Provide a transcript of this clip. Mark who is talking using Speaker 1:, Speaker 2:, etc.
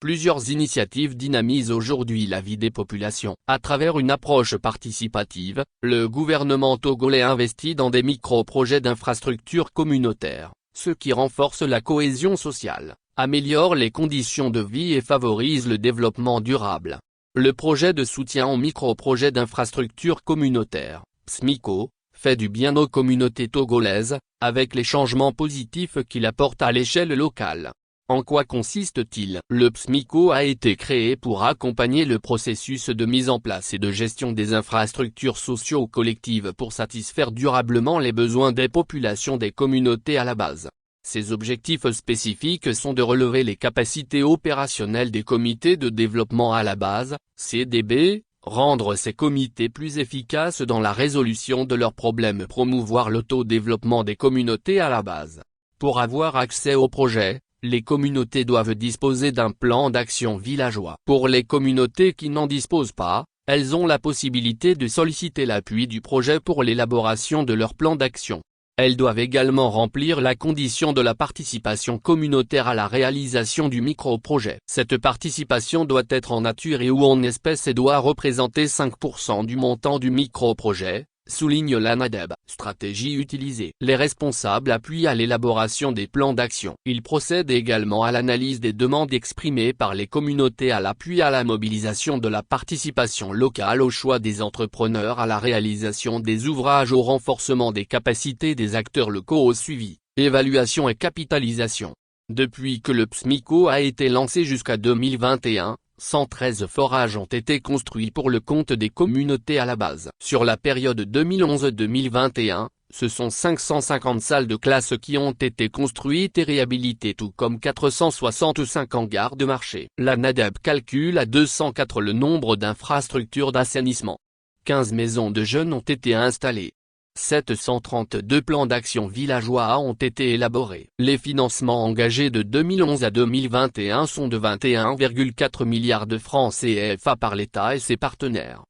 Speaker 1: Plusieurs initiatives dynamisent aujourd'hui la vie des populations. À travers une approche participative, le gouvernement togolais investit dans des micro-projets d'infrastructures communautaires, ce qui renforce la cohésion sociale, améliore les conditions de vie et favorise le développement durable. Le projet de soutien aux micro-projets d'infrastructures communautaires, PSMICO, fait du bien aux communautés togolaises, avec les changements positifs qu'il apporte à l'échelle locale. En quoi consiste-t-il? Le PSMICO a été créé pour accompagner le processus de mise en place et de gestion des infrastructures socio-collectives pour satisfaire durablement les besoins des populations des communautés à la base. Ses objectifs spécifiques sont de relever les capacités opérationnelles des comités de développement à la base, CDB, rendre ces comités plus efficaces dans la résolution de leurs problèmes, promouvoir l'autodéveloppement des communautés à la base. Pour avoir accès au projet, les communautés doivent disposer d'un plan d'action villageois. Pour les communautés qui n'en disposent pas, elles ont la possibilité de solliciter l'appui du projet pour l'élaboration de leur plan d'action. Elles doivent également remplir la condition de la participation communautaire à la réalisation du micro-projet. Cette participation doit être en nature et ou en espèces et doit représenter 5% du montant du micro-projet, souligne l'ANADEB. Stratégie utilisée. Les responsables appuient à l'élaboration des plans d'action. Ils procèdent également à l'analyse des demandes exprimées par les communautés, à l'appui à la mobilisation de la participation locale, au choix des entrepreneurs, à la réalisation des ouvrages, au renforcement des capacités des acteurs locaux, au suivi, évaluation et capitalisation. Depuis que le PSMICO a été lancé jusqu'à 2021, 113 forages ont été construits pour le compte des communautés à la base. Sur la période 2011-2021, ce sont 550 salles de classe qui ont été construites et réhabilitées, tout comme 465 hangars de marché. L'ANADEB calcule à 204 le nombre d'infrastructures d'assainissement. 15 maisons de jeunes ont été installées. 732 plans d'action villageois ont été élaborés. Les financements engagés de 2011 à 2021 sont de 21,4 milliards de francs CFA par l'État et ses partenaires.